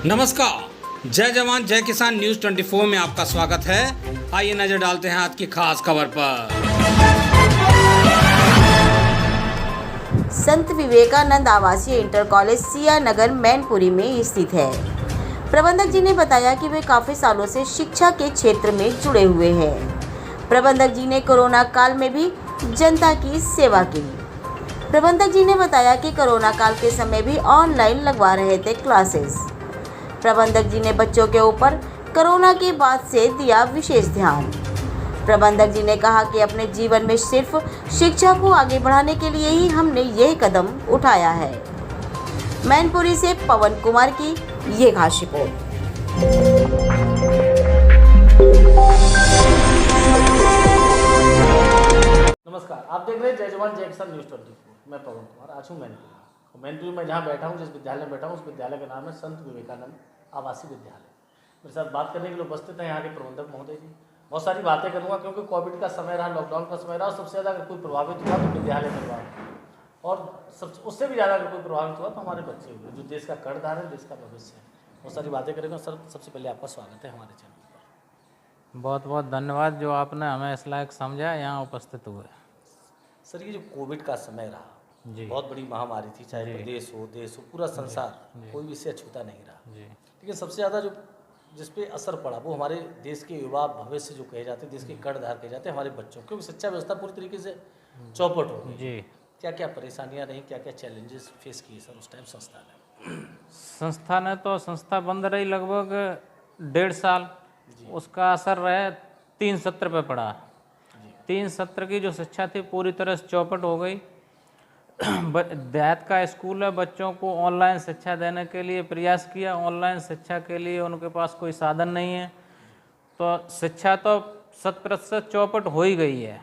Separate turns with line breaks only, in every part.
नमस्कार, जय जवान जय किसान न्यूज़ 24 में आपका स्वागत है। आइए नजर डालते हैं आज की खास खबर पर।
संत विवेकानंद आवासीय इंटर कॉलेज सिया नगर मैनपुरी में स्थित है। प्रबंधक जी ने बताया कि वे काफी सालों से शिक्षा के क्षेत्र में जुड़े हुए हैं। प्रबंधक जी ने कोरोना काल में भी जनता की सेवा की। प्रबंधक जी ने बताया कि कोरोना काल के समय भी ऑनलाइन लगवा रहे थे क्लासेस। प्रबंधक जी ने बच्चों के ऊपर कोरोना के बाद से दिया विशेष ध्यान। प्रबंधक जी ने कहा कि अपने जीवन में सिर्फ शिक्षा को आगे बढ़ाने के लिए ही हमने यह कदम उठाया है। मैनपुरी से पवन कुमार की ये खास रिपोर्ट।
नमस्कार, आप देख रहे हैं जय जवान जय किसान न्यूज़ 24। मैं पवन कुमार आज हूँ मैनपुरी में जहाँ बैठा हूँ, जिस विद्यालय में बैठा हूँ उस विद्यालय का नाम है संत विवेकानंद आवासीय विद्यालय। मेरे साथ बात करने के लिए उपस्थित हैं यहाँ के प्रबंधक महोदय जी। बहुत सारी बातें करूँगा क्योंकि कोविड का समय रहा, लॉकडाउन का समय रहा और सबसे ज़्यादा अगर कोई प्रभावित हुआ तो विद्यालय परिवार, और सब उससे भी ज़्यादा अगर कोई प्रभावित हुआ तो हमारे बच्चे हुए, जो देश का कर्णधार है, देश का भविष्य है। बहुत सारी बातें करेंगे। सर, सबसे पहले आपका स्वागत है हमारे चैनल पर।
बहुत बहुत धन्यवाद जो आपने हमें इस लायक समझा यहाँ उपस्थित हुए।
सर, ये जो कोविड का समय रहा,
जी,
बहुत बड़ी महामारी थी, चाहे प्रदेश हो, देश हो, पूरा संसार, कोई भी इससे अछूता नहीं रहा।
जी,
लेकिन सबसे ज़्यादा जो जिस पे असर पड़ा वो हमारे देश के युवा भविष्य जो कहे जाते हैं, देश के कर्णधार कहे जाते हैं, हमारे बच्चों, क्योंकि शिक्षा व्यवस्था पूरी तरीके से चौपट हो गई।
जी।
क्या क्या परेशानियां रही, क्या क्या चैलेंजेस फेस किए सर उस टाइम संस्था ने?
संस्था बंद रही लगभग 1.5 साल। उसका असर रहे 3 सत्र पे पड़ा। 3 सत्र की जो शिक्षा थी पूरी तरह से चौपट हो गई। देहात का स्कूल है, बच्चों को ऑनलाइन शिक्षा देने के लिए प्रयास किया। ऑनलाइन शिक्षा के लिए उनके पास कोई साधन नहीं है, तो शिक्षा तो 100% चौपट हो ही गई है।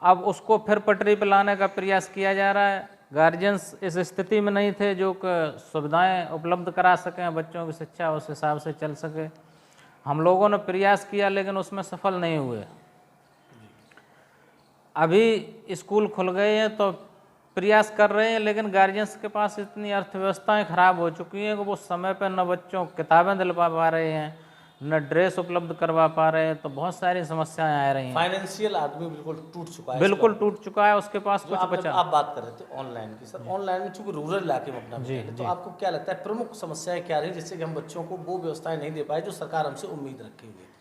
अब उसको फिर पटरी पर लाने का प्रयास किया जा रहा है। गार्जियंस इस स्थिति में नहीं थे जो सुविधाएं उपलब्ध करा सकें, बच्चों की शिक्षा उस हिसाब से चल सके। हम लोगों ने प्रयास किया लेकिन उसमें सफल नहीं हुए। अभी स्कूल खुल गए हैं तो प्रयास कर रहे हैं, लेकिन गार्जियंस के पास इतनी अर्थव्यवस्थाएं खराब हो चुकी हैं कि वो समय पर न बच्चों को किताबें दिलवा पा रहे हैं, न ड्रेस उपलब्ध करवा पा रहे हैं, तो बहुत सारी समस्याएं आ रही हैं।
फाइनेंशियल आदमी बिल्कुल टूट चुका है,
बिल्कुल टूट चुका है, उसके पास कुछ बचा।
आप बात कर रहे थे ऑनलाइन की सर। ऑनलाइन चूंकि रूरल इलाके में अपना
जी,
तो आपको क्या लगता है प्रमुख समस्याएं क्या रही जिससे कि हम बच्चों को वो व्यवस्थाएं नहीं दे पाए जो सरकार हमसे उम्मीद रखी हुई है?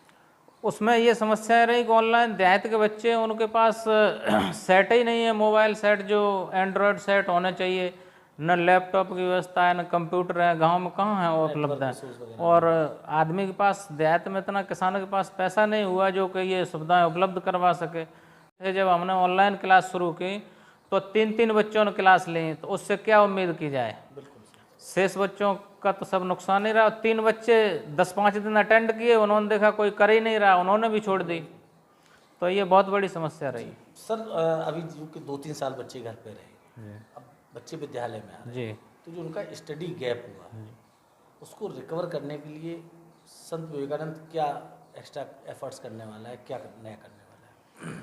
उसमें ये समस्याएं रही कि ऑनलाइन देहात के बच्चे, उनके पास सेट ही नहीं है, मोबाइल सेट जो एंड्रॉयड सेट होने चाहिए, न लैपटॉप की व्यवस्था है, न कंप्यूटर है। गांव में कहाँ है वो उपलब्ध है, और आदमी के पास देहात में इतना, किसानों के पास पैसा नहीं हुआ जो कि ये सुविधाएं उपलब्ध करवा सके। जब हमने ऑनलाइन क्लास शुरू की तो 3-3 बच्चों ने क्लास ली, तो उससे क्या उम्मीद की जाए? शेष बच्चों का तो सब नुकसान ही रहा। 3 बच्चे 10-5 दिन अटेंड किए, उन्होंने देखा कोई कर ही नहीं रहा, उन्होंने भी छोड़ दी। तो ये बहुत बड़ी समस्या रही।
सर, अभी जो कि 2-3 साल बच्चे घर पे रहे, अब बच्चे विद्यालय में आ रहे
जी,
तो जो उनका स्टडी गैप हुआ उसको रिकवर करने के लिए संत विवेकानंद क्या एक्स्ट्रा एफर्ट्स करने वाला है, क्या नया करने वाला है?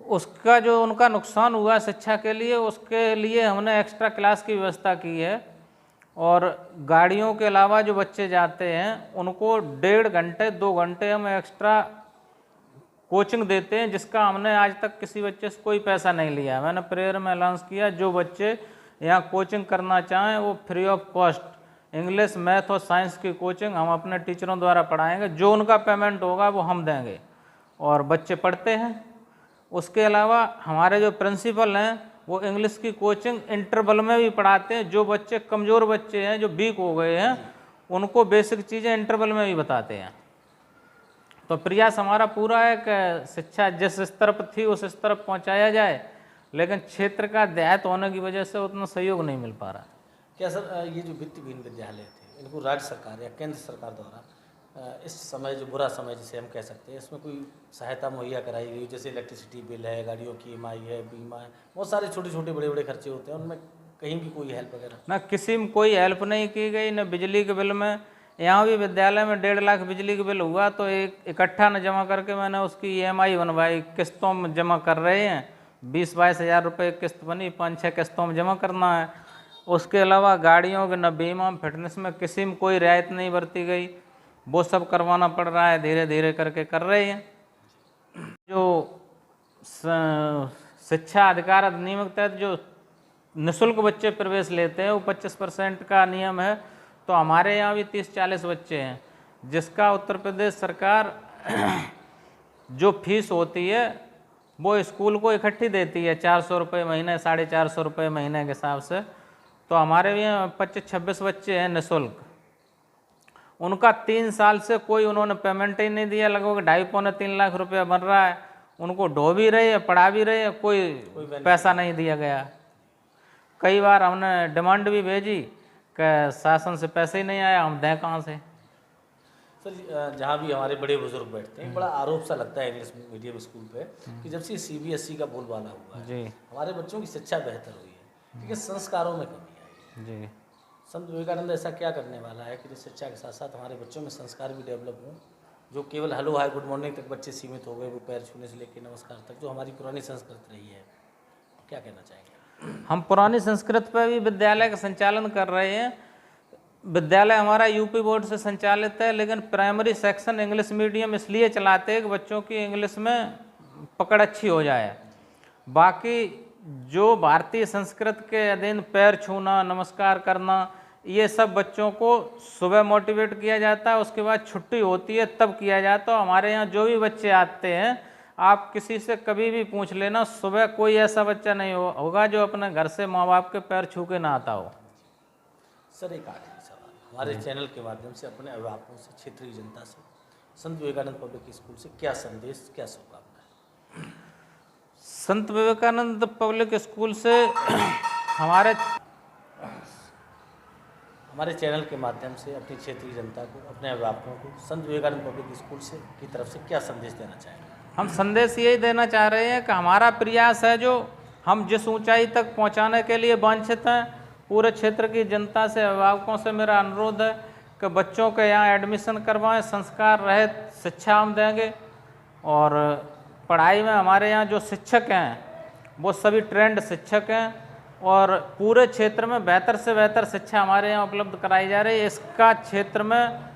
उसका जो उनका नुकसान हुआ शिक्षा के लिए, उसके लिए हमने एक्स्ट्रा क्लास की व्यवस्था की है, और गाड़ियों के अलावा जो बच्चे जाते हैं उनको 1.5 घंटे 2 घंटे हम एक्स्ट्रा कोचिंग देते हैं, जिसका हमने आज तक किसी बच्चे से कोई पैसा नहीं लिया। मैंने प्रेयर में अनाउंस किया जो बच्चे यहाँ कोचिंग करना चाहें वो free of cost English, math और साइंस की कोचिंग हम अपने टीचरों द्वारा पढ़ाएंगे। जो उनका पेमेंट होगा वो हम देंगे, और बच्चे पढ़ते हैं। उसके अलावा हमारे जो प्रिंसिपल हैं वो इंग्लिश की कोचिंग इंटरवल में भी पढ़ाते हैं। जो बच्चे कमज़ोर बच्चे हैं, जो वीक हो गए हैं, उनको बेसिक चीज़ें इंटरवल में भी बताते हैं। तो प्रयास हमारा पूरा है कि शिक्षा जिस स्तर पर थी उस स्तर पर पहुँचाया जाए, लेकिन क्षेत्र का देहात होने की वजह से उतना सहयोग नहीं मिल पा रहा।
क्या सर, ये जो वित्तहीन विद्यालय थे इनको राज्य सरकार या केंद्र सरकार द्वारा इस समय जो बुरा समय जिसे हम कह सकते हैं, इसमें कोई सहायता मुहैया कराई गई? जैसे इलेक्ट्रिसिटी बिल है, गाड़ियों की EMI है, बीमा है, बहुत सारे छोटे छोटे बड़े बड़े खर्चे होते हैं, उनमें कहीं भी कोई हेल्प वगैरह?
ना किसी में कोई हेल्प नहीं की गई, न बिजली के बिल में। यहाँ भी विद्यालय में 1.5 लाख बिजली के बिल हुआ तो एक इकट्ठा न जमा करके मैंने उसकी EMI बनवाई। किस्तों में जमा कर रहे हैं, 20-22 हज़ार रुपये किस्त बनी, 5-6 किस्तों में जमा करना है। उसके अलावा गाड़ियों के न बीमा फिटनेस में किसी में कोई रियायत नहीं बरती गई, वो सब करवाना पड़ रहा है, धीरे धीरे करके कर रहे हैं। जो शिक्षा अधिकार अधिनियम के तहत जो निःशुल्क बच्चे प्रवेश लेते हैं वो 25% का नियम है, तो हमारे यहाँ भी 30-40 बच्चे हैं, जिसका उत्तर प्रदेश सरकार जो फीस होती है वो स्कूल को इकट्ठी देती है, 400 रुपये महीने, 450 रुपये महीने के हिसाब से। तो हमारे भी यहाँ 25-26 बच्चे हैं निःशुल्क, उनका 3 साल से कोई उन्होंने पेमेंट ही नहीं दिया, लगभग 2.5-3 लाख रुपया बन रहा है, उनको ढो भी रहे हैं, पढ़ा भी रहे हैं, कोई पैसा नहीं दिया गया। कई बार हमने डिमांड भी भेजी कि शासन से पैसे ही नहीं आया, हम दें कहाँ से।
सर, जहाँ भी हमारे बड़े बुजुर्ग बैठते हैं, बड़ा आरोप सा लगता है इंग्लिश मीडियम स्कूल पे कि जब से CBSE का बोलबाला हुआ है
जी,
हमारे बच्चों की शिक्षा बेहतर हुई है, लेकिन संस्कारों में कमी आई है।
जी,
संत विवेकानंद ऐसा क्या करने वाला है कि शिक्षा के साथ साथ हमारे बच्चों में संस्कार भी डेवलप हों, जो केवल हेलो हाय गुड मॉर्निंग तक बच्चे सीमित हो गए, वो पैर छूने से लेकर नमस्कार तक, जो हमारी पुरानी संस्कृति रही है, क्या कहना चाहेंगे?
हम पुरानी संस्कृत पर भी विद्यालय का संचालन कर रहे हैं। विद्यालय हमारा यूपी बोर्ड से संचालित है, लेकिन प्राइमरी सेक्शन इंग्लिश मीडियम इसलिए चलाते हैं कि बच्चों की इंग्लिश में पकड़ अच्छी हो जाए। बाकी जो भारतीय संस्कृत के अधीन पैर छूना, नमस्कार करना, ये सब बच्चों को सुबह मोटिवेट किया जाता है, उसके बाद छुट्टी होती है तब किया जाता है। हमारे यहाँ जो भी बच्चे आते हैं, आप किसी से कभी भी पूछ लेना, सुबह कोई ऐसा बच्चा नहीं होगा जो अपने घर से माँ बाप के पैर छू के ना आता हो।
सर, एक आखिरी सवाल, हमारे चैनल के माध्यम से अपने अभिभावकों से, क्षेत्रीय जनता से, संत विवेकानंद पब्लिक स्कूल से क्या संदेश, क्या शुभकामनाएं?
संत विवेकानंद पब्लिक स्कूल से
हमारे चैनल के माध्यम से अपनी क्षेत्रीय जनता को, अपने अभिभावकों को संत विवेकानंद पब्लिक स्कूल से की तरफ से क्या संदेश देना चाहेंगे?
हम संदेश यही देना चाह रहे हैं कि हमारा प्रयास है जो हम जिस ऊंचाई तक पहुंचाने के लिए वांछित हैं, पूरे क्षेत्र की जनता से, अभिभावकों से मेरा अनुरोध है कि बच्चों के यहाँ एडमिशन करवाएं, संस्कार रहित शिक्षा हम देंगे। और पढ़ाई में हमारे यहाँ जो शिक्षक हैं वो सभी ट्रेंड शिक्षक हैं, और पूरे क्षेत्र में बेहतर से बेहतर शिक्षा हमारे यहाँ उपलब्ध कराई जा रही है। इसका क्षेत्र में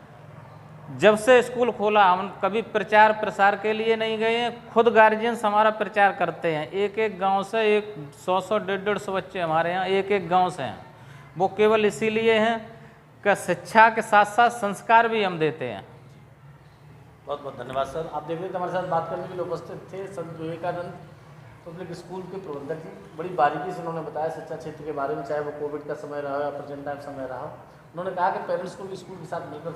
जब से स्कूल खोला हम कभी प्रचार प्रसार के लिए नहीं गए हैं, खुद गार्जियंस हमारा प्रचार करते हैं। एक एक गांव से 100-100, 150-150 बच्चे हमारे यहाँ एक एक गांव से हैं। वो केवल इसीलिए हैं कि शिक्षा के साथ साथ संस्कार भी हम देते हैं।
बहुत बहुत धन्यवाद सर। आप देख रहे थे हमारे साथ बात करने के लिए उपस्थित थे संत विवेकानंद पब्लिक स्कूल के प्रबंधक जी। बड़ी बारीकी से उन्होंने बताया शिक्षा क्षेत्र के बारे में, चाहे वो कोविड का समय रहा या प्रेजेंट टाइम समय रहा। उन्होंने कहा कि पेरेंट्स को भी स्कूल के साथ मिलकर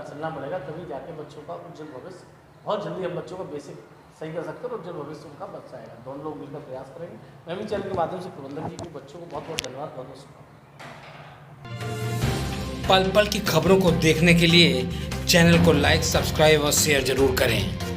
चलना पड़ेगा, तभी जाके बच्चों का उज्जवल भविष्य, बहुत जल्दी हम बच्चों का बेसिक सही कर सकते हैं और उज्जवल भविष्य उनका बच जाएगा। दोनों लोग मिलकर प्रयास करेंगे। मैं भी चैनल के माध्यम से प्रबंधक जी को, बच्चों को बहुत बहुत धन्यवाद, बहुत बहुत शुभकामनाएं।
पल पल की खबरों को देखने के लिए चैनल को लाइक, सब्सक्राइब और शेयर जरूर करें।